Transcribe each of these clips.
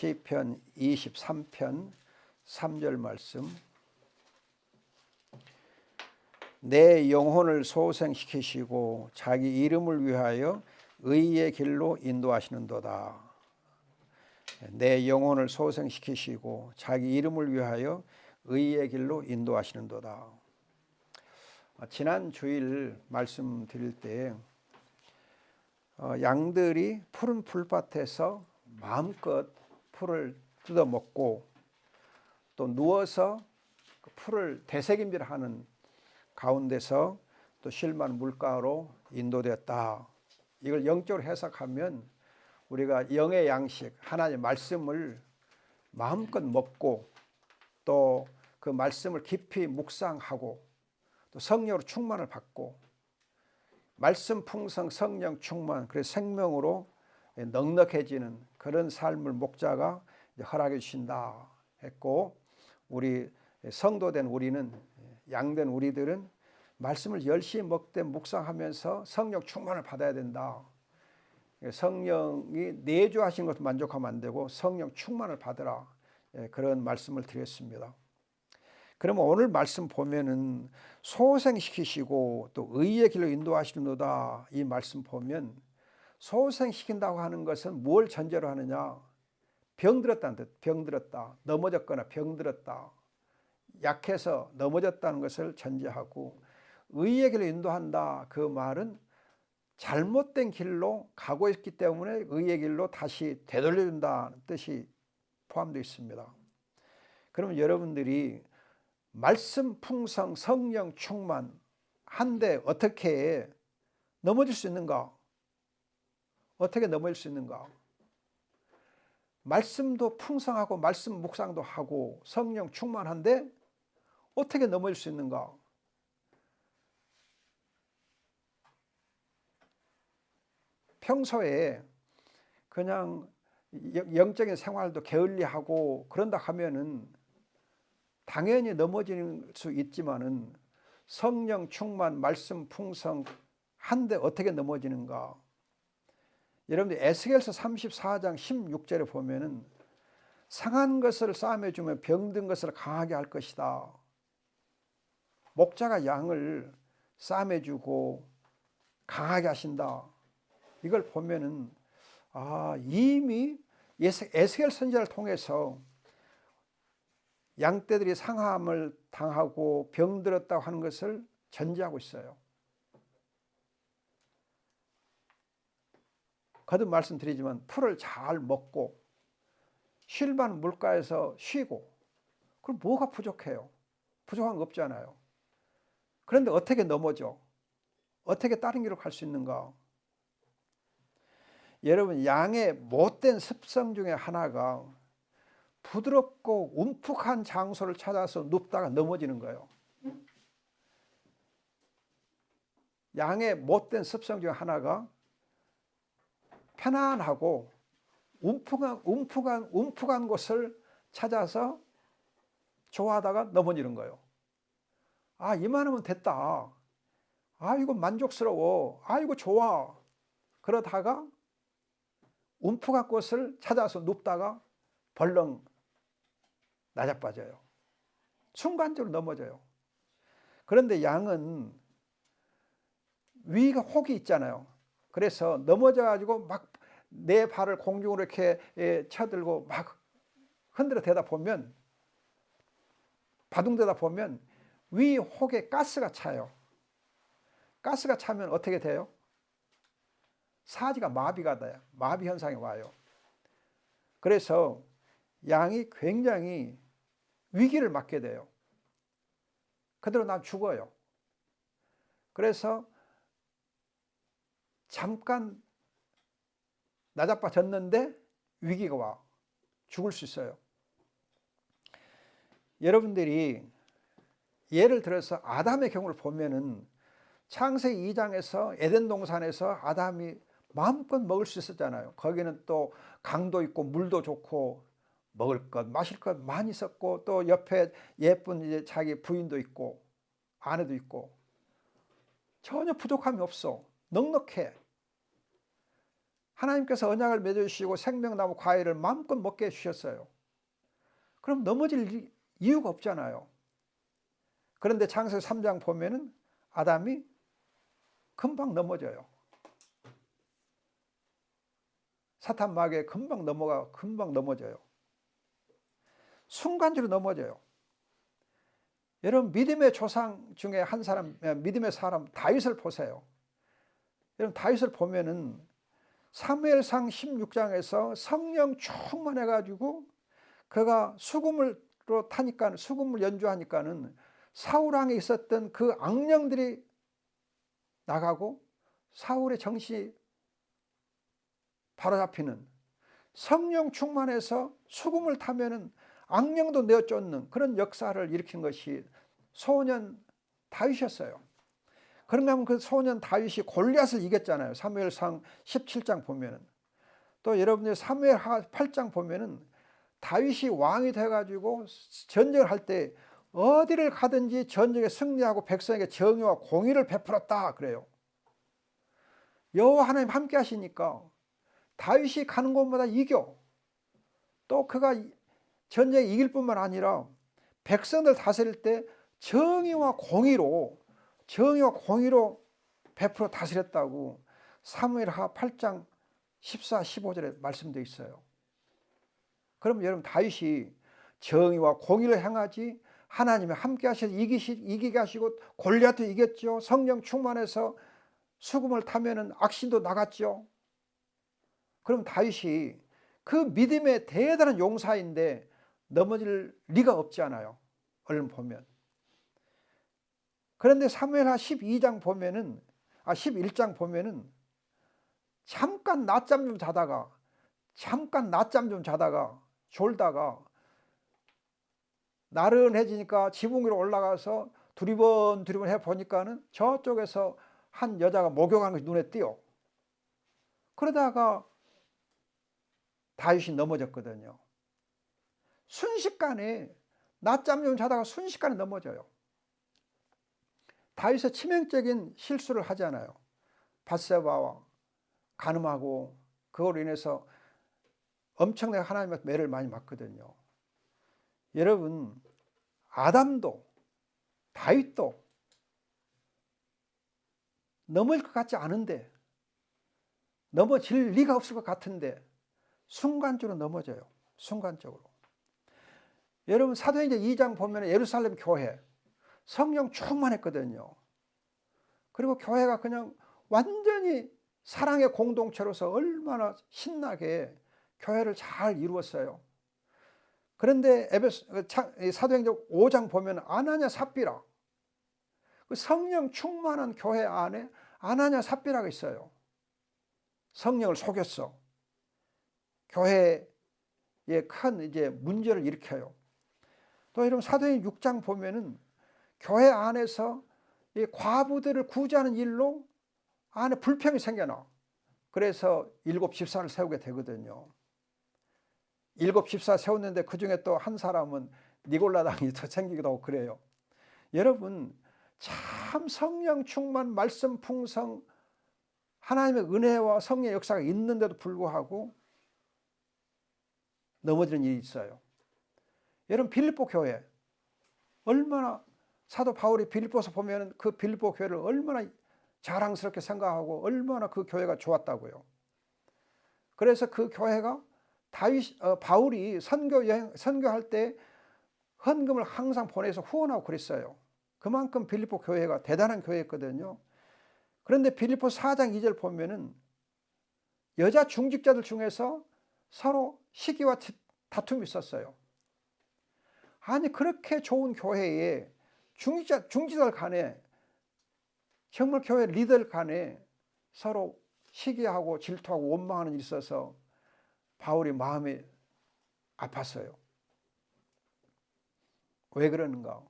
시편 23편 3절 말씀. 내 영혼을 소생시키시고 자기 이름을 위하여 의의 길로 인도하시는도다. 내 영혼을 소생시키시고 자기 이름을 위하여 의의 길로 인도하시는도다. 지난 주일 말씀드릴 때 양들이 푸른 풀밭에서 마음껏 풀을 뜯어먹고 또 누워서 풀을 되새김질하는 가운데서 또 실만 물가로 인도되었다. 이걸 영적으로 해석하면 우리가 영의 양식 하나님의 말씀을 마음껏 먹고 또 그 말씀을 깊이 묵상하고 또 성령으로 충만을 받고 말씀 풍성 성령 충만, 그래서 생명으로 넉넉해지는 그런 삶을 목자가 허락해 주신다 했고, 우리 성도된 우리는, 양된 우리들은 말씀을 열심히 먹되 묵상하면서 성령 충만을 받아야 된다. 성령이 내주하신 것도 만족하면 안 되고 성령 충만을 받으라, 그런 말씀을 드렸습니다. 그러면 오늘 말씀 보면은 소생시키시고 또 의의 길로 인도하시는도다, 이 말씀 보면 소생시킨다고 하는 것은 뭘 전제로 하느냐? 병들었다는 뜻. 병들었다, 넘어졌거나 병들었다, 약해서 넘어졌다는 것을 전제하고, 의의 길로 인도한다, 그 말은 잘못된 길로 가고 있기 때문에 의의 길로 다시 되돌려준다는 뜻이 포함되어 있습니다. 그러면 여러분들이 말씀 풍성 성령 충만 한데 어떻게 넘어질 수 있는가? 어떻게 넘어질 수 있는가? 말씀도 풍성하고 말씀 묵상도 하고 성령 충만한데 어떻게 넘어질 수 있는가? 평소에 그냥 영적인 생활도 게을리하고 그런다 하면은 당연히 넘어질 수 있지만은, 성령 충만 말씀 풍성 한데 어떻게 넘어지는가? 여러분들 에스겔서 34장 16절에 보면은 상한 것을 싸매 주면 병든 것을 강하게 할 것이다. 목자가 양을 싸매 주고 강하게 하신다. 이걸 보면은 이미 에스겔 선지자를 통해서 양떼들이 상함을 당하고 병들었다고 하는 것을 전제하고 있어요. 거듭 말씀드리지만 풀을 잘 먹고 쉴만 물가에서 쉬고, 그럼 뭐가 부족해요? 부족한 거 없잖아요. 그런데 어떻게 넘어져? 어떻게 다른 길로 갈 수 있는가? 여러분, 양의 못된 습성 중에 하나가 부드럽고 움푹한 장소를 찾아서 눕다가 넘어지는 거예요. 양의 못된 습성 중에 하나가 편안하고 움푹한 곳을 찾아서 좋아하다가 넘어지는 거예요. 이만하면 됐다. 이거 만족스러워. 이거 좋아. 그러다가 움푹한 곳을 찾아서 눕다가 벌렁 나자빠져요. 순간적으로 넘어져요. 그런데 양은 위가 혹이 있잖아요. 그래서 넘어져 가지고 막 내 발을 공중으로 이렇게 쳐들고 막 흔들어 대다 보면, 바둥대다 보면 위 혹에 가스가 차요. 가스가 차면 어떻게 돼요? 사지가 마비가 돼요. 마비 현상이 와요. 그래서 양이 굉장히 위기를 맞게 돼요. 그대로 나 죽어요. 그래서 잠깐 나자빠졌는데 위기가 와. 죽을 수 있어요. 여러분들이 예를 들어서 아담의 경우를 보면은 창세기 2장에서 에덴 동산에서 아담이 마음껏 먹을 수 있었잖아요. 거기는 또 강도 있고 물도 좋고 먹을 것 마실 것 많이 있었고, 또 옆에 예쁜 이제 자기 부인도 있고 아내도 있고 전혀 부족함이 없어. 넉넉해. 하나님께서 언약을 맺어주시고 생명나무 과일을 마음껏 먹게 해주셨어요. 그럼 넘어질 이유가 없잖아요. 그런데 창세기 3장 보면은 아담이 금방 넘어져요. 사탄 마귀에 금방 넘어져요. 순간적으로 넘어져요. 여러분 믿음의 조상 중에 한 사람, 믿음의 사람 다윗을 보세요. 여러분 다윗을 보면은 사무엘상 16장에서 성령 충만해 가지고 그가 수금으로 타니까, 수금을 연주하니까는 사울 왕에 있었던 그 악령들이 나가고 사울의 정신이 바로잡히는, 성령 충만해서 수금을 타면은 악령도 내어 쫓는 그런 역사를 일으킨 것이 소년 다윗이었어요. 그런가 하면 그 소년 다윗이 골리앗을 이겼잖아요. 사무엘상 17장 보면은. 또 여러분들 사무엘 8장 보면은 다윗이 왕이 돼가지고 전쟁을 할 때 어디를 가든지 전쟁에 승리하고 백성에게 정의와 공의를 베풀었다 그래요. 여호와 하나님 함께 하시니까 다윗이 가는 곳마다 이겨. 또 그가 전쟁에 이길 뿐만 아니라 백성들 다스릴 때 정의와 공의로 베풀어 다스렸다고 사무엘하 8장 14, 15절에 말씀되어 있어요. 그럼 여러분 다윗이 정의와 공의를 행하지 하나님이 함께 하셔서 이기게 하시고 골리앗도 이겼죠. 성령 충만해서 수금을 타면은 악신도 나갔죠. 그럼 다윗이 그 믿음의 대단한 용사인데 넘어질 리가 없지 않아요. 얼른 보면. 그런데 사무엘하 11장 보면은 잠깐 낮잠 좀 자다가 졸다가 나른해지니까 지붕 위로 올라가서 두리번 해 보니까는 저쪽에서 한 여자가 목욕하는 것이 눈에 띄어. 그러다가 다윗이 넘어졌거든요. 순식간에 낮잠 좀 자다가 순식간에 넘어져요. 다윗의 치명적인 실수를 하잖아요. 밧세바와 간음하고 그걸로 인해서 엄청나게 하나님의 매를 많이 맞거든요. 여러분 아담도 다윗도 넘어질 것 같지 않은데, 넘어질 리가 없을 것 같은데 순간적으로 넘어져요. 순간적으로. 여러분 사도행전 2장 보면 예루살렘 교회 성령 충만했거든요. 그리고 교회가 그냥 완전히 사랑의 공동체로서 얼마나 신나게 교회를 잘 이루었어요. 그런데 사도행전 5장 보면 아나냐 삽비라, 그 성령 충만한 교회 안에 아나냐 삽비라가 있어요. 성령을 속였어. 교회에 큰 이제 문제를 일으켜요. 또 여러분 사도행전 6장 보면은 교회 안에서 이 과부들을 구제하는 일로 안에 불평이 생겨나. 그래서 7 집사를 세우게 되거든요. 7 집사 세웠는데 그 중에 또 한 사람은 니골라당이 더 생기기도 하고 그래요. 여러분 참 성령 충만, 말씀 풍성, 하나님의 은혜와 성령의 역사가 있는데도 불구하고 넘어지는 일이 있어요. 여러분 빌립보 교회 얼마나, 사도 바울이 빌립보서 보면 그 빌립보 교회를 얼마나 자랑스럽게 생각하고 얼마나 그 교회가 좋았다고요. 그래서 그 교회가 바울이 선교할 때 헌금을 항상 보내서 후원하고 그랬어요. 그만큼 빌립보 교회가 대단한 교회였거든요. 그런데 빌립보 4장 2절 보면은 여자 중직자들 중에서 서로 시기와 다툼이 있었어요. 아니 그렇게 좋은 교회에 중직자들 간에, 정말 교회 리더들 간에 서로 시기하고 질투하고 원망하는 일이 있어서 바울이 마음이 아팠어요. 왜 그러는가?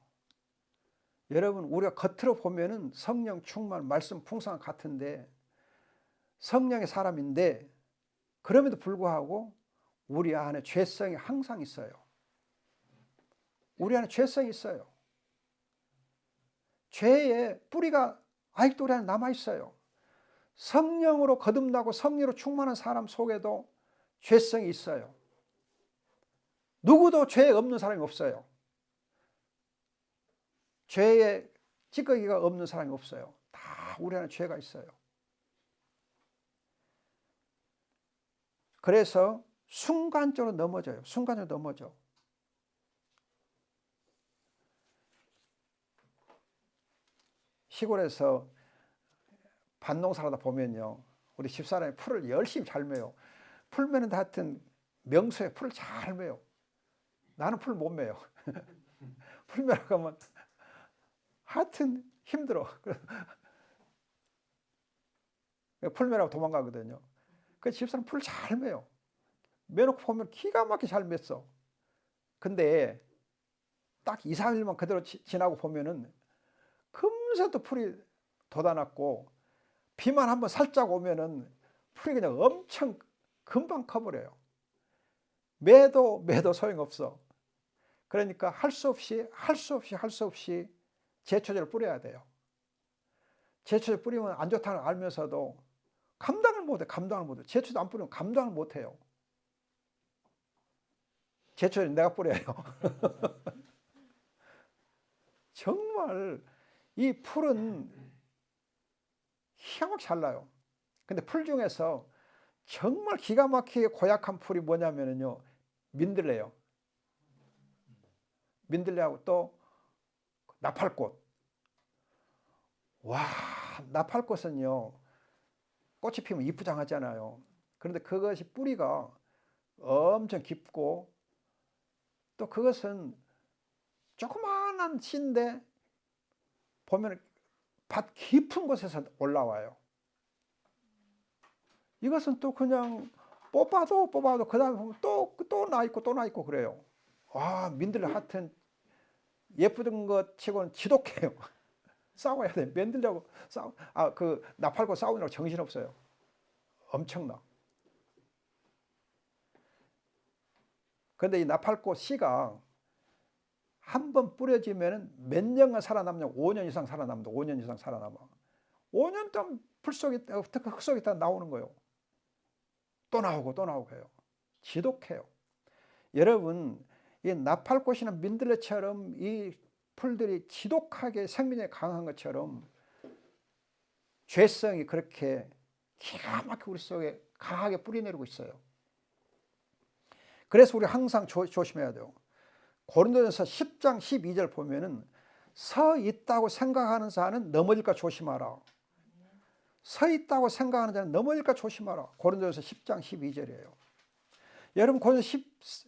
여러분 우리가 겉으로 보면은 성령 충만, 말씀 풍성한 같은데 성령의 사람인데 그럼에도 불구하고 우리 안에 죄성이 항상 있어요. 우리 안에 죄성이 있어요. 죄의 뿌리가 아직도 우리 안에 남아있어요. 성령으로 거듭나고 성령으로 충만한 사람 속에도 죄성이 있어요. 누구도 죄 없는 사람이 없어요. 죄에 찌꺼기가 없는 사람이 없어요. 다 우리 안에 죄가 있어요. 그래서 순간적으로 넘어져요. 순간적으로 넘어져. 시골에서 밭농사하다 보면요, 우리 집사람이 풀을 열심히 잘 매요. 풀 매는데 하여튼 명소에 풀을 잘 매요. 나는 풀 못 매요. 풀 매러 가면 하여튼 힘들어. 풀 매라고 도망가거든요. 그 집사람 풀 잘 매요. 매놓고 보면 기가 막히게 잘 맸어. 근데 딱 2, 3일만 그대로 지나고 보면은 금세 또 풀이 돋아났고, 비만 한번 살짝 오면은 풀이 그냥 엄청 금방 커버려요. 매도 소용없어. 그러니까 할 수 없이 제초제를 뿌려야 돼요. 제초제 뿌리면 안 좋다는 걸 알면서도 감당을 못해. 제초제 안 뿌리면 감당을 못해요. 제초제는 내가 뿌려요. 정말 이 풀은 기가 막히게 잘 나요. 근데 풀 중에서 정말 기가 막히게 고약한 풀이 뭐냐면요, 민들레요. 민들레하고 또 나팔꽃. 와, 나팔꽃은요, 꽃이 피면 이쁘장하잖아요. 그런데 그것이 뿌리가 엄청 깊고, 또 그것은 조그마한 씨인데 보면 밭 깊은 곳에서 올라와요. 이것은 또 그냥 뽑아도 그 다음에 보면 또 나 있고 그래요. 와, 민들레 하여튼 예쁘던 것 치고는 지독해요. 싸워야 돼. 민들레하고 그 나팔꽃 싸우느라고 정신없어요. 엄청나. 그런데 이 나팔꽃 씨가 한 번 뿌려지면 몇 년간 살아남냐? 5년 이상 살아남는다. 5년 이상 살아남아. 5년 동안 풀 속에, 흙 속에 다 나오는 거예요. 또 나오고 해요. 지독해요. 여러분, 이 나팔꽃이나 민들레처럼 이 풀들이 지독하게 생명력이 강한 것처럼 죄성이 그렇게 기가 막히게 우리 속에 강하게 뿌리내리고 있어요. 그래서 우리 항상 조심해야 돼요. 고린도전서 10장 12절 보면은 서 있다고 생각하는 자는 넘어질까 조심하라. 서 있다고 생각하는 자는 넘어질까 조심하라. 고린도전서 10장 12절이에요. 여러분 고린도전서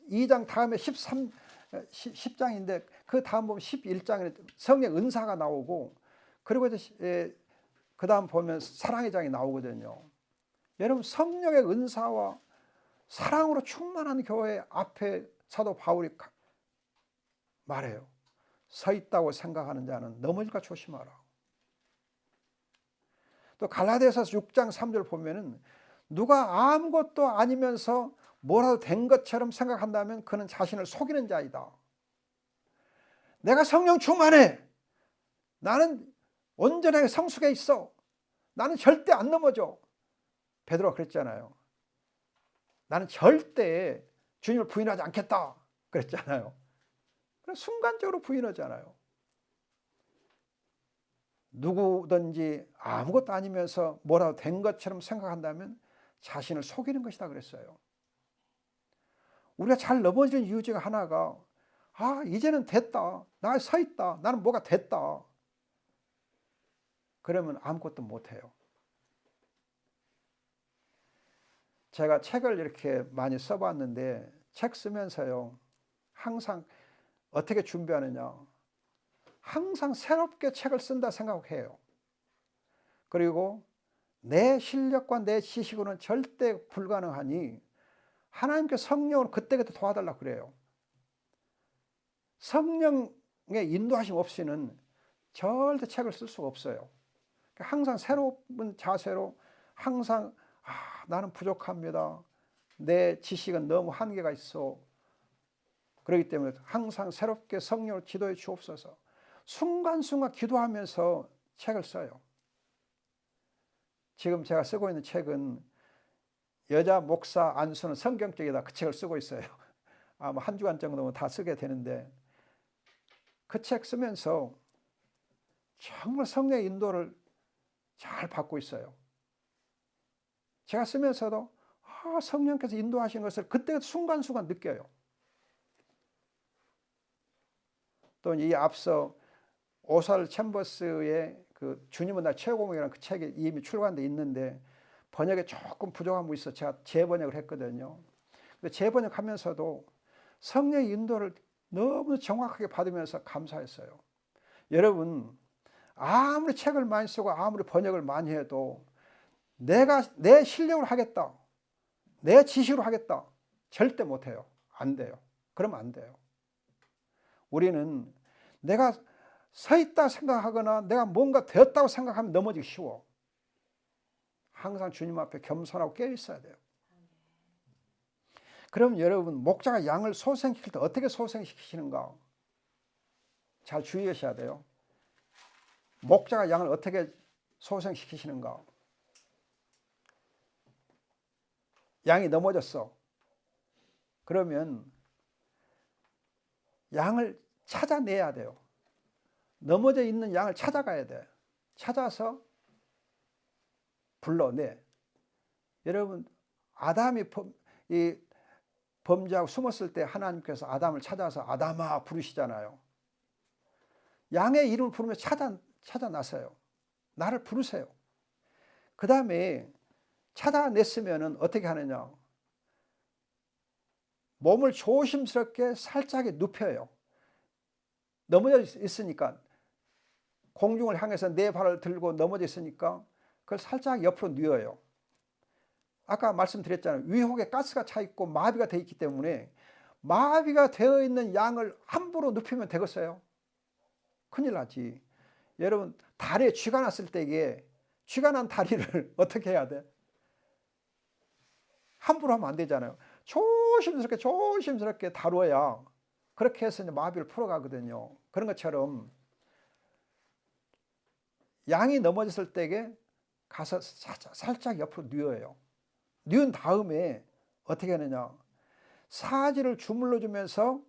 12장 다음에 10장인데 그 다음 보면 11장에 성령 은사가 나오고, 그리고 이제 그 다음 보면 사랑의 장이 나오거든요. 여러분 성령의 은사와 사랑으로 충만한 교회 앞에 사도 바울이 말해요. 서 있다고 생각하는 자는 넘어질까 조심하라. 또 갈라디아서 6장 3절 보면은 누가 아무것도 아니면서 뭐라도 된 것처럼 생각한다면 그는 자신을 속이는 자이다. 내가 성령 충만해. 나는 온전하게 성숙해 있어. 나는 절대 안 넘어져. 베드로가 그랬잖아요. 나는 절대 주님을 부인하지 않겠다. 그랬잖아요. 순간적으로 부인하잖아요. 누구든지 아무것도 아니면서 뭐라도 된 것처럼 생각한다면 자신을 속이는 것이다 그랬어요. 우리가 잘 넘어지는 이유 중에 하나가 이제는 됐다. 나 서 있다. 나는 뭐가 됐다. 그러면 아무것도 못해요. 제가 책을 이렇게 많이 써봤는데 책 쓰면서요, 항상 어떻게 준비하느냐, 항상 새롭게 책을 쓴다 생각해요. 그리고 내 실력과 내 지식으로는 절대 불가능하니 하나님께 성령으로 그때그때 도와달라고 그래요. 성령의 인도하심 없이는 절대 책을 쓸 수가 없어요. 항상 새로운 자세로 항상 나는 부족합니다. 내 지식은 너무 한계가 있어. 그렇기 때문에 항상 새롭게 성령을 지도해 주옵소서. 순간순간 기도하면서 책을 써요. 지금 제가 쓰고 있는 책은 여자 목사 안수는 성경적이다. 그 책을 쓰고 있어요. 아마 한 주간 정도면 다 쓰게 되는데 그 책 쓰면서 정말 성령의 인도를 잘 받고 있어요. 제가 쓰면서도 성령께서 인도하신 것을 그때 순간순간 느껴요. 또 이 앞서 오살 챔버스의 그 주님은 나 최고봉이라는 그 책이 이미 출간돼 있는데 번역에 조금 부족한 부분이 있어 제가 재번역을 했거든요. 근데 재번역하면서도 성령의 인도를 너무 정확하게 받으면서 감사했어요. 여러분 아무리 책을 많이 쓰고 아무리 번역을 많이 해도 내가 내 실력으로 하겠다, 내 지식으로 하겠다 절대 못해요. 안 돼요. 그러면 안 돼요. 우리는 내가 서 있다고 생각하거나 내가 뭔가 되었다고 생각하면 넘어지기 쉬워. 항상 주님 앞에 겸손하고 깨어 있어야 돼요. 그럼 여러분 목자가 양을 소생시킬 때 어떻게 소생시키시는가 잘 주의하셔야 돼요. 목자가 양을 어떻게 소생시키시는가. 양이 넘어졌어. 그러면 양을 찾아내야 돼요. 넘어져 있는 양을 찾아가야 돼. 찾아서 불러내. 여러분 아담이 이 범죄하고 숨었을 때 하나님께서 아담을 찾아서 아담아 부르시잖아요. 양의 이름을 부르며 찾아나서요. 나를 부르세요. 그 다음에 찾아냈으면 어떻게 하느냐. 몸을 조심스럽게 살짝 눕혀요. 넘어져 있으니까 공중을 향해서 네 발을 들고 넘어져 있으니까 그걸 살짝 옆으로 뉘어요. 아까 말씀드렸잖아요. 위혹에 가스가 차 있고 마비가 되어 있기 때문에 마비가 되어 있는 양을 함부로 눕히면 되겠어요? 큰일 나지. 여러분 다리에 쥐가 났을 때 이게 쥐가 난 다리를 어떻게 해야 돼? 함부로 하면 안 되잖아요. 조심스럽게 다루어야 그렇게 해서 이제 마비를 풀어가거든요. 그런 것처럼 양이 넘어졌을 때에 가서 살짝 옆으로 뉘어요. 뉘은 다음에 어떻게 하느냐. 사지를 주물러 주면서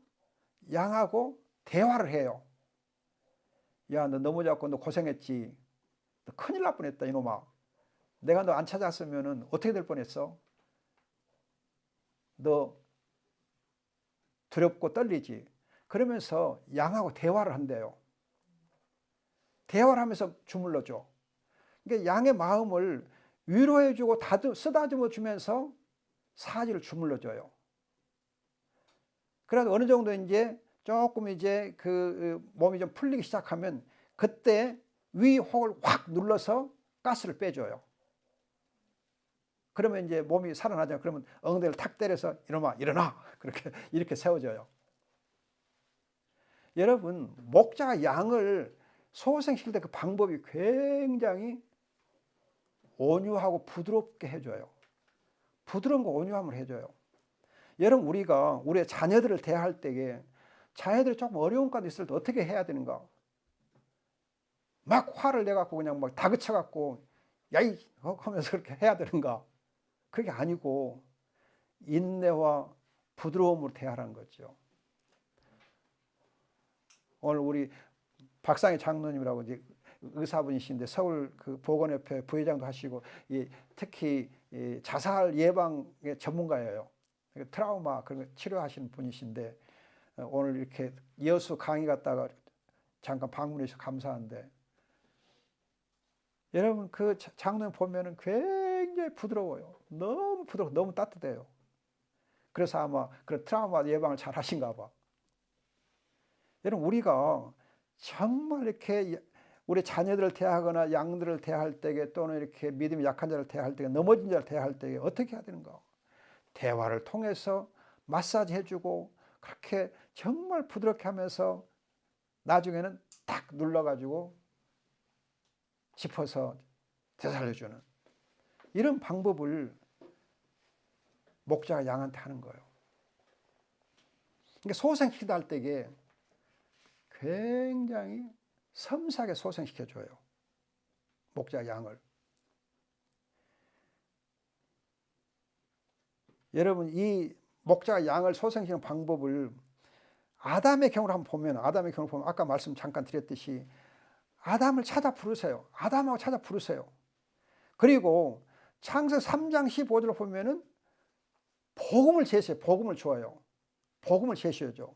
양하고 대화를 해요. 야, 너 넘어졌고 너 고생했지. 너 큰일 날 뻔했다 이놈아. 내가 너 안 찾았으면 어떻게 될 뻔했어? 너 두렵고 떨리지. 그러면서 양하고 대화를 한대요. 대화를 하면서 주물러줘. 그러니까 양의 마음을 위로해주고 쓰다듬어 주면서 사지를 주물러줘요. 그래서 어느 정도 이제 조금 이제 그 몸이 좀 풀리기 시작하면 그때 위혹을 확 눌러서 가스를 빼줘요. 그러면 이제 몸이 살아나죠. 그러면 엉덩이를 탁 때려서 이놈아 일어나 그렇게 이렇게 세워줘요. 여러분 목자가 양을 소생시킬 때 그 방법이 굉장히 온유하고 부드럽게 해줘요. 부드러운 거 온유함을 해줘요. 여러분 우리가 우리의 자녀들을 대할 때에 자녀들이 조금 어려운 과도 있을 때 어떻게 해야 되는가? 막 화를 내갖고 그냥 막 다그쳐갖고 야이 하면서 그렇게 해야 되는가? 그게 아니고 인내와 부드러움으로 대하라는 거죠. 오늘 우리 박상희 장로님이라고 이제 의사분이신데 서울 그 보건협회 부회장도 하시고 특히 자살 예방의 전문가예요. 트라우마 그런 거 치료하시는 분이신데 오늘 이렇게 여수 강의 갔다가 잠깐 방문해 주셔서 감사한데 여러분 그 장로님 보면은 굉장히 부드러워요. 너무 부드럽고 너무 따뜻해요. 그래서 아마 그런 트라우마 예방을 잘 하신가 봐. 여러분 우리가 정말 이렇게 우리 자녀들을 대하거나 양들을 대할 때에 또는 이렇게 믿음이 약한 자를 대할 때에 넘어진 자를 대할 때에 어떻게 해야 되는가? 대화를 통해서 마사지 해주고 그렇게 정말 부드럽게 하면서 나중에는 딱 눌러가지고 짚어서 되살려주는 이런 방법을 목자가 양한테 하는 거예요. 그러니까 소생시키다 할 때에 굉장히 섬세하게 소생시켜줘요. 목자가 양을. 여러분 이 목자가 양을 소생시키는 방법을 아담의 경우를 한번 보면 아까 말씀 잠깐 드렸듯이 아담을 찾아 부르세요. 아담하고 찾아 부르세요. 그리고 창세기 3장 15절을 보면은 복음을 제시해요. 복음을 줘요. 복음을 제시해줘.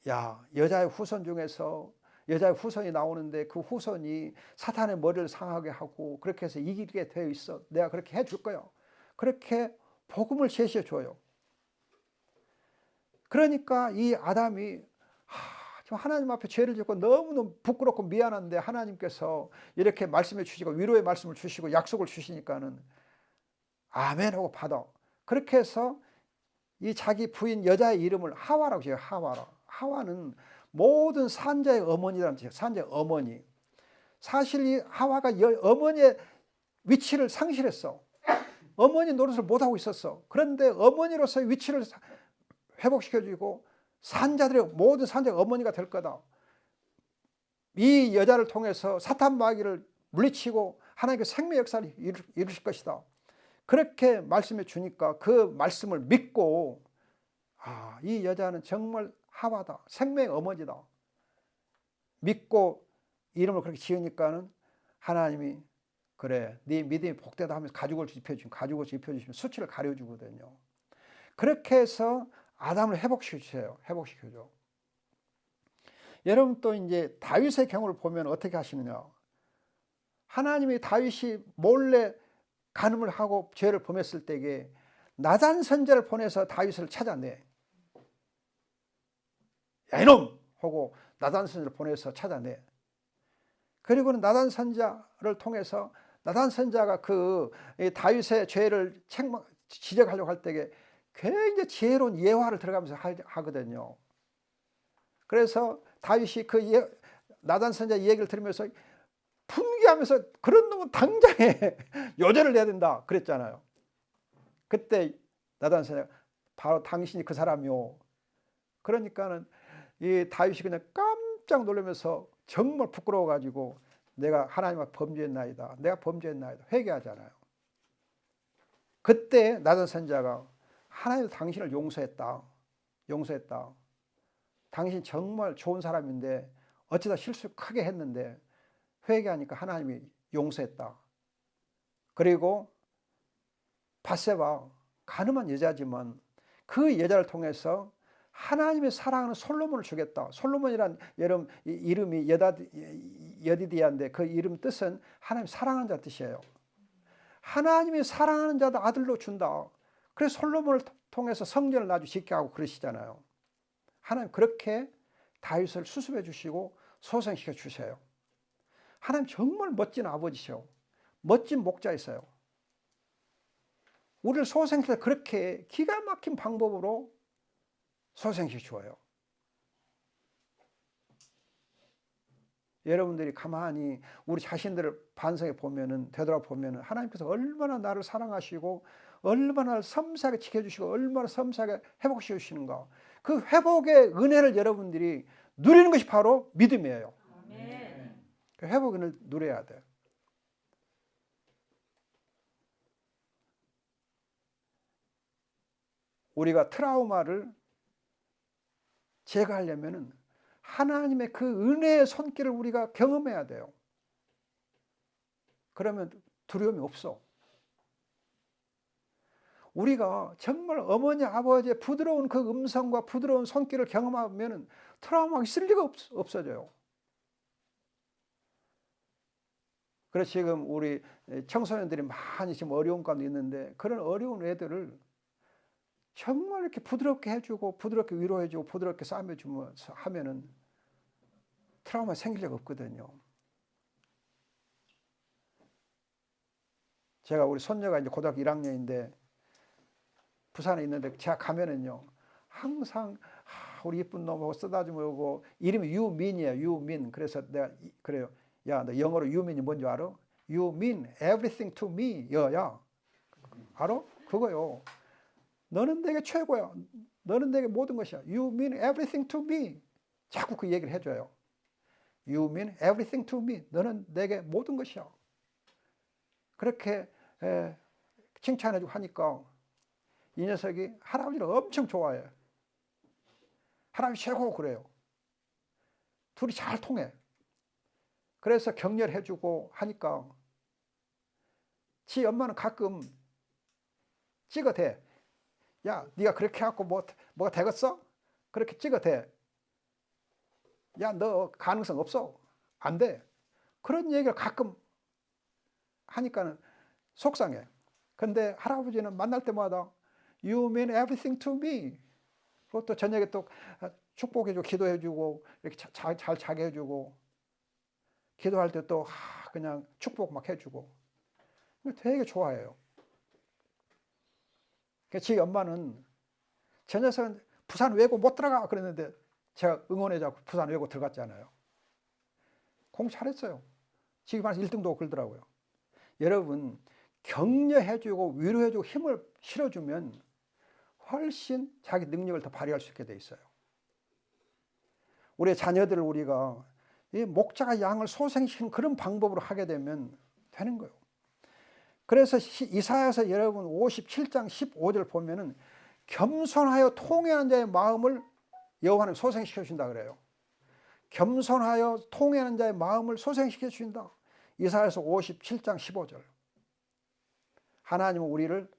야, 여자의 후손 중에서 여자의 후손이 나오는데 그 후손이 사탄의 머리를 상하게 하고 그렇게 해서 이기게 되어 있어. 내가 그렇게 해줄 거야. 그렇게 복음을 제시해 줘요. 그러니까 이 아담이 지금 하나님 앞에 죄를 짓고 너무너무 부끄럽고 미안한데 하나님께서 이렇게 말씀해 주시고 위로의 말씀을 주시고 약속을 주시니까는 아멘 하고 받아. 그렇게 해서 이 자기 부인 여자의 이름을 하와라고 해요. 하와는 모든 산자의 어머니라는 뜻이에요. 산자의 어머니. 사실 이 하와가 어머니의 위치를 상실했어. 어머니 노릇을 못하고 있었어. 그런데 어머니로서의 위치를 회복시켜주고 산자들의 모든 산자의 어머니가 될 거다. 이 여자를 통해서 사탄 마귀를 물리치고 하나님의 생명 역사를 이루실 것이다. 그렇게 말씀해 주니까 그 말씀을 믿고 이 여자는 정말 하와다. 생명의 어머니다. 믿고 이름을 그렇게 지으니까는 하나님이 그래 네 믿음이 복되다 하면서 가죽옷을 입혀주시면 수치를 가려주거든요. 그렇게 해서 아담을 회복시켜주세요. 회복시켜줘. 여러분 또 이제 다윗의 경우를 보면 어떻게 하시느냐. 하나님이 다윗이 몰래 간음을 하고 죄를 범했을 때에 나단 선지자를 보내서 다윗을 찾아내. 야 이놈! 하고 나단 선지자를 보내서 찾아내. 그리고는 나단 선지자를 통해서 나단 선지자가 그 다윗의 죄를 지적하려고 할 때에 굉장히 지혜로운 예화를 들어가면서 하거든요. 그래서 다윗이 그 나단 선지자 얘기를 들으면서 분개하면서 그런 놈은 당장에 요절을 내야 된다 그랬잖아요. 그때 나단 선지자가 바로 당신이 그 사람이요. 그러니까는 이 다윗이 그냥 깜짝 놀라면서 정말 부끄러워가지고 내가 하나님 앞에 범죄했나이다. 내가 범죄했나이다. 회개하잖아요. 그때 나단 선지자가 하나님도 당신을 용서했다. 용서했다. 당신 정말 좋은 사람인데 어쩌다 실수 크게 했는데 회개하니까 하나님이 용서했다. 그리고 밧세바 가늠한 여자지만 그 여자를 통해서 하나님의 사랑하는 솔로몬을 주겠다. 솔로몬이란 여러분 이름이 여디디아인데 그 이름 뜻은 하나님 사랑하는 자 뜻이에요. 하나님이 사랑하는 자도 아들로 준다. 그래서 솔로몬을 통해서 성전을 아주 짓게 하고 그러시잖아요. 하나님 그렇게 다윗을 수습해 주시고 소생시켜 주세요. 하나님 정말 멋진 아버지셔. 멋진 목자이세요. 우리를 소생시켜 그렇게 기가 막힌 방법으로 소생시켜 주어요. 여러분들이 가만히 우리 자신들을 반성해 보면은 되돌아보면은 하나님께서 얼마나 나를 사랑하시고 얼마나 섬세하게 지켜주시고 얼마나 섬세하게 회복시켜 주시는가. 그 회복의 은혜를 여러분들이 누리는 것이 바로 믿음이에요. 아멘. 그 회복의 은혜를 누려야 돼. 우리가 트라우마를 제거하려면은 하나님의 그 은혜의 손길을 우리가 경험해야 돼요. 그러면 두려움이 없어. 우리가 정말 어머니 아버지의 부드러운 그 음성과 부드러운 손길을 경험하면 트라우마가 있을 리가 없어져요. 그래서 지금 우리 청소년들이 많이 지금 어려운 가운데 있는데 그런 어려운 애들을 정말 이렇게 부드럽게 해주고 부드럽게 위로해주고 부드럽게 싸매주면서 하면은 트라우마 생길 리가 없거든요. 제가 우리 손녀가 이제 고등학교 1학년인데 부산에 있는데 제가 가면은요 항상 우리 이쁜 놈하고 쓰다듬어 오고 이름이 유민이에요. 유민. 그래서 내가 그래요. 야, 너 영어로 유민이 뭔지 알아? You mean everything to me. 야, 알아? 그거요. 너는 내게 최고야. 너는 내게 모든 것이야. You mean everything to me. 자꾸 그 얘기를 해줘요. You mean everything to me. 너는 내게 모든 것이야. 그렇게 칭찬해주고 하니까 이 녀석이 할아버지를 엄청 좋아해. 할아버지 최고 그래요. 둘이 잘 통해. 그래서 격려해주고 하니까 지 엄마는 가끔 찍어대. 야, 네가 그렇게 해갖고 뭐가 되겠어? 그렇게 찍어대. 야, 너 가능성 없어. 안 돼. 그런 얘기를 가끔 하니까는 속상해. 근데 할아버지는 만날 때마다 You mean everything to me. 그것도 저녁에 또 축복해주고 기도해주고 이렇게 잘 자게 해주고 기도할 때 또 그냥 축복 막 해주고 되게 좋아해요. 지 엄마는 저 녀석은 부산 외고 못 들어가 그랬는데 제가 응원해자고 부산 외고 들어갔잖아요. 공부 잘했어요. 지금 한 1등도 그러더라고요. 여러분 격려해주고 위로해주고 힘을 실어주면 훨씬 자기 능력을 더 발휘할 수 있게 돼 있어요. 우리 자녀들을 우리가 이 목자가 양을 소생시키는 그런 방법으로 하게 되면 되는 거예요. 그래서 이사야서 여러분 57장 15절 보면은 겸손하여 통회하는 자의 마음을 여호와는 소생시켜 주신다 그래요. 겸손하여 통회하는 자의 마음을 소생시켜 주신다. 이사야서 57장 15절. 하나님은 우리를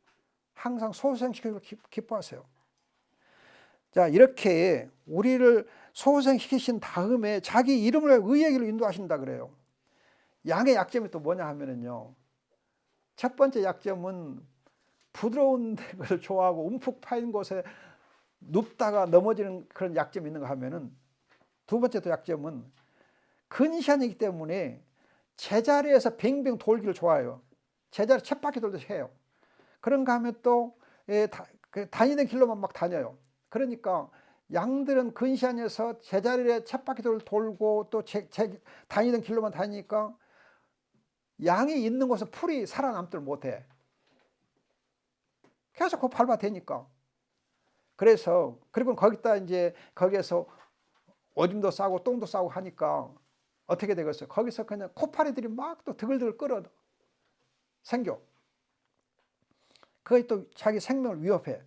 항상 소생시키기를 기뻐하세요. 자, 이렇게 우리를 소생시키신 다음에 자기 이름을 의의 길로 인도하신다 그래요. 양의 약점이 또 뭐냐 하면은요. 첫 번째 약점은 부드러운 것을 좋아하고 움푹 파인 곳에 눕다가 넘어지는 그런 약점이 있는가 하면은 두 번째 또 약점은 근시안이기 때문에 제자리에서 뱅뱅 돌기를 좋아해요. 제자리 쳇바퀴 돌듯이 해요. 그런가 하면 또 다니는 길로만 막 다녀요. 그러니까 양들은 근시안에서 제자리에 쳇바퀴 돌고 또 다니는 길로만 다니니까 양이 있는 곳은 풀이 살아남지를 못해. 계속 그 밟아대니까. 그래서 그리고 거기다 이제 거기에서 오줌도 싸고 똥도 싸고 하니까 어떻게 되겠어요? 거기서 그냥 코파리들이 막 또 드글드글 끌어 생겨. 그게 또 자기 생명을 위협해.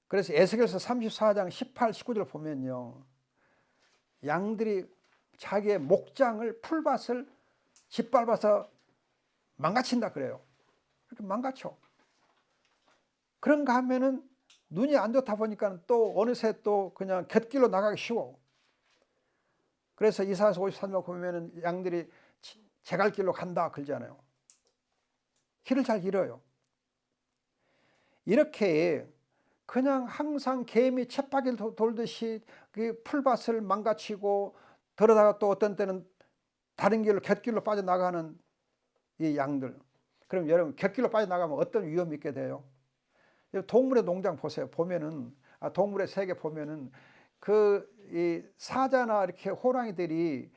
그래서 에스겔서 34장 18, 19절 보면요. 양들이 자기의 목장을 풀밭을 짓밟아서 망가친다 그래요. 그렇게 망가쳐. 그런가 하면은 눈이 안 좋다 보니까 또 어느새 또 그냥 곁길로 나가기 쉬워. 그래서 이사야서 53장 보면은 양들이 제갈길로 간다 그러잖아요. 길을 잘 잃어요. 이렇게 그냥 항상 개미 쳇바퀴를 돌듯이 그 풀밭을 망가치고 들어다가 또 어떤 때는 다른 길로 곁길로 빠져나가는 이 양들. 그럼 여러분 곁길로 빠져나가면 어떤 위험이 있게 돼요? 동물의 농장 보세요. 보면은 동물의 세계 보면은 이 사자나 이렇게 호랑이들이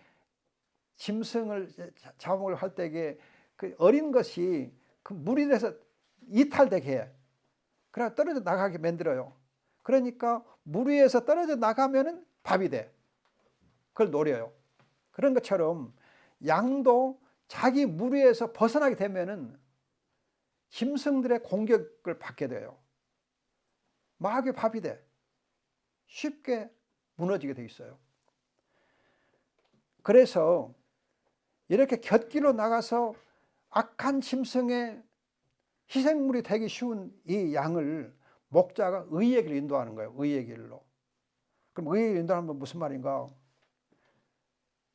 짐승을 잡아먹으려 할 때에 그 어린 것이 그 물이 돼서 이탈되게 해. 그래 떨어져 나가게 만들어요. 그러니까 물 위에서 떨어져 나가면은 밥이 돼. 그걸 노려요. 그런 것처럼 양도 자기 물 위에서 벗어나게 되면은 짐승들의 공격을 받게 돼요. 마귀의 밥이 돼. 쉽게 무너지게 돼 있어요. 그래서 이렇게 곁길로 나가서 악한 짐승의 희생물이 되기 쉬운 이 양을 목자가 의의 길로 인도하는 거예요. 의의 길로. 그럼 의의 길로 인도하는 건 무슨 말인가?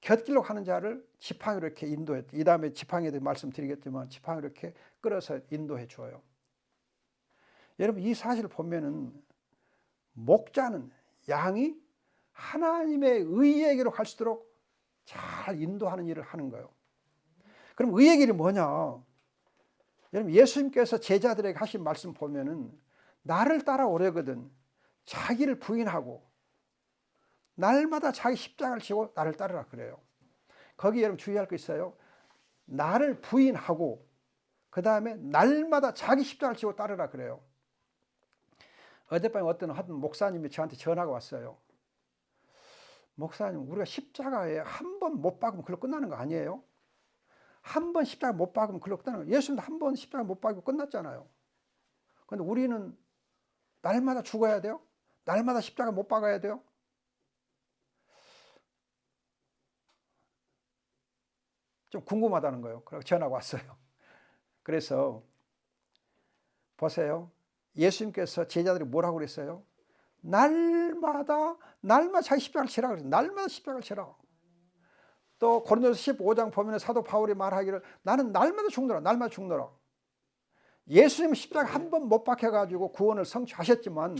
곁길로 가는 자를 지팡이로 이렇게 인도해. 이 다음에 지팡이에 대해 말씀드리겠지만 지팡이로 이렇게 끌어서 인도해 줘요. 여러분 이 사실을 보면은 목자는 양이 하나님의 의의 길로 갈 수 있도록 잘 인도하는 일을 하는 거예요. 그럼 의의 길이 뭐냐? 여러분 예수님께서 제자들에게 하신 말씀 보면은 나를 따라오려거든 자기를 부인하고 날마다 자기 십자가를 지고 나를 따르라 그래요. 거기 여러분 주의할 거 있어요. 나를 부인하고 그 다음에 날마다 자기 십자가를 지고 따르라 그래요. 어젯밤에 어떤 목사님이 저한테 전화가 왔어요. 목사님 우리가 십자가에 한 번 못 박으면 그걸로 끝나는 거 아니에요? 한 번 십자가 못 박으면 그걸로 끝나는 거예요. 예수님도 한 번 십자가 못 박이고 끝났잖아요. 그런데 우리는 날마다 죽어야 돼요? 날마다 십자가 못 박아야 돼요? 좀 궁금하다는 거예요. 그래서 전화가 왔어요. 그래서 보세요. 예수님께서 제자들이 뭐라고 그랬어요? 날마다 자기 십자가를 지라 그랬어요. 날마다 십자가를 지라. 또 고린도서 15장 보면 사도 바울이 말하기를 나는 날마다 죽노라. 날마다 죽노라. 예수님은 십자가 한 번 못 박혀가지고 구원을 성취하셨지만,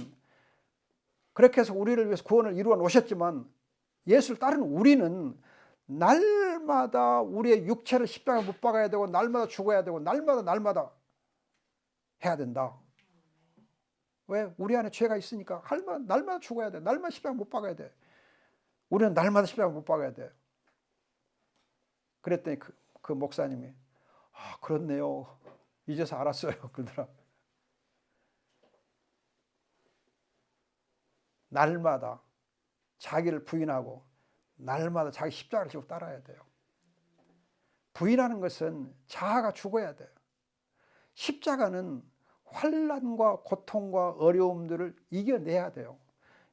그렇게 해서 우리를 위해서 구원을 이루어 놓으셨지만, 예수를 따르는 우리는 날마다 우리의 육체를 십자가 못 박아야 되고, 날마다 죽어야 되고, 날마다 해야 된다. 왜? 우리 안에 죄가 있으니까 날마다 죽어야 돼. 날마다 십자가 못 박아야 돼. 우리는 날마다 십자가 못 박아야 돼. 그랬더니 그 목사님이 그렇네요. 이제서 알았어요. 그러더라. 날마다 자기를 부인하고 날마다 자기 십자가를 지고 따라야 돼요. 부인하는 것은 자아가 죽어야 돼요. 십자가는 환난과 고통과 어려움들을 이겨내야 돼요.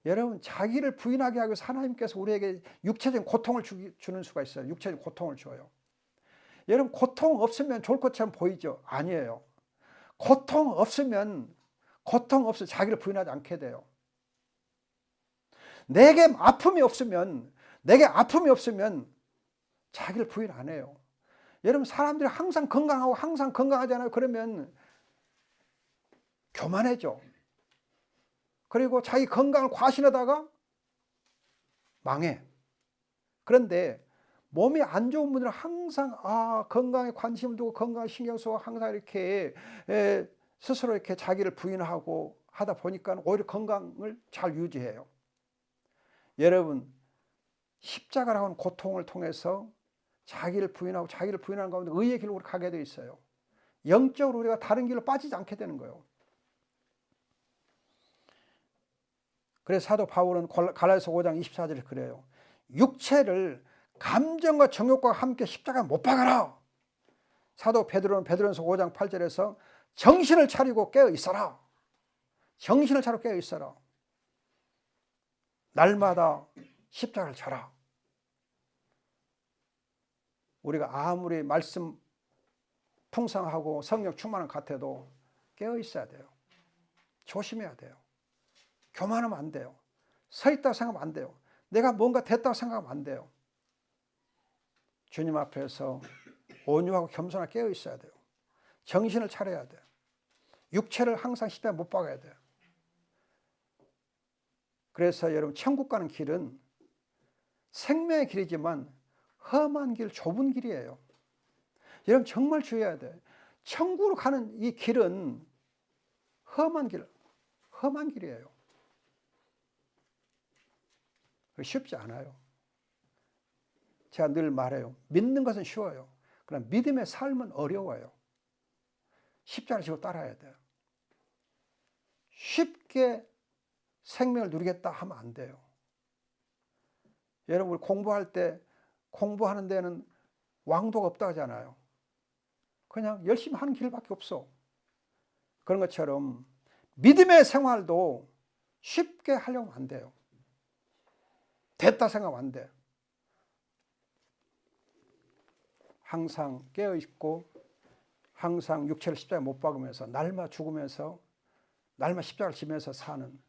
여러분, 자기를 부인하게 하기 위해서 하나님께서 우리에게 육체적인 고통을 주는 수가 있어요. 육체적인 고통을 줘요. 여러분, 고통 없으면 좋을 것처럼 보이죠? 아니에요. 고통 없어 자기를 부인하지 않게 돼요. 내게 아픔이 없으면 자기를 부인 안 해요. 여러분, 사람들이 항상 건강하고 항상 건강하잖아요. 그러면 교만해져. 그리고 자기 건강을 과신하다가 망해. 그런데 몸이 안 좋은 분들은 항상 건강에 관심을 두고 건강을 신경 쓰고 항상 이렇게 스스로 이렇게 자기를 부인하고 하다 보니까 오히려 건강을 잘 유지해요. 여러분, 십자가라고 하는 고통을 통해서 자기를 부인하는 가운데 의의 길로 가게 되어 있어요. 영적으로 우리가 다른 길로 빠지지 않게 되는 거예요. 그래서 사도 바울은 갈라디아서 5장 24절에 그래요. 육체를 감정과 정욕과 함께 십자가에 못 박아라. 사도 베드로전서 5장 8절에서 정신을 차리고 깨어 있어라. 정신을 차리고 깨어 있어라. 날마다 십자가를 져라. 우리가 아무리 말씀 풍성하고 성령 충만한 것 같아도 깨어 있어야 돼요. 조심해야 돼요. 교만하면 안 돼요. 서 있다고 생각하면 안 돼요. 내가 뭔가 됐다고 생각하면 안 돼요. 주님 앞에서 온유하고 겸손하게 깨어 있어야 돼요. 정신을 차려야 돼요. 육체를 항상 십자가에 못 박아야 돼요. 그래서 여러분, 천국 가는 길은 생명의 길이지만 험한 길, 좁은 길이에요. 여러분, 정말 주의해야 돼요. 천국으로 가는 이 길은 험한 길이에요. 쉽지 않아요. 제가 늘 말해요. 믿는 것은 쉬워요. 그러나 믿음의 삶은 어려워요. 십자가를 지고 따라야 돼요. 쉽게 생명을 누리겠다 하면 안 돼요. 여러분, 공부하는 데는 왕도가 없다 하잖아요. 그냥 열심히 하는 길밖에 없어. 그런 것처럼 믿음의 생활도 쉽게 하려면 안 돼요. 됐다 생각하면 안 돼. 항상 깨어있고 항상 육체를 십자가에 못 박으면서 날마다 죽으면서 날마다 십자가를 지면서 사는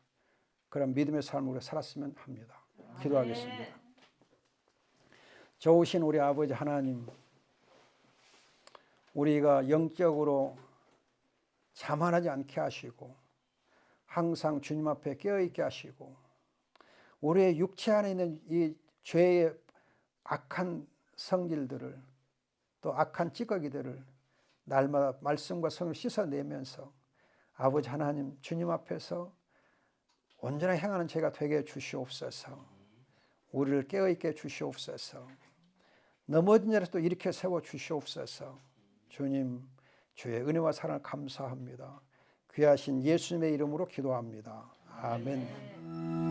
그런 믿음의 삶을 우리가 살았으면 합니다. 기도하겠습니다. 좋으신 우리 아버지 하나님, 우리가 영적으로 자만하지 않게 하시고 항상 주님 앞에 깨어있게 하시고 우리의 육체 안에 있는 이 죄의 악한 성질들을 또 악한 찌꺼기들을 날마다 말씀과 성을 씻어내면서 아버지 하나님 주님 앞에서 온전히 행하는 죄가 되게 해주시옵소서. 우리를 깨어있게 해주시옵소서. 넘어진 자를 또 일으켜 세워주시옵소서. 주님, 주의 은혜와 사랑을 감사합니다. 귀하신 예수님의 이름으로 기도합니다. 아멘.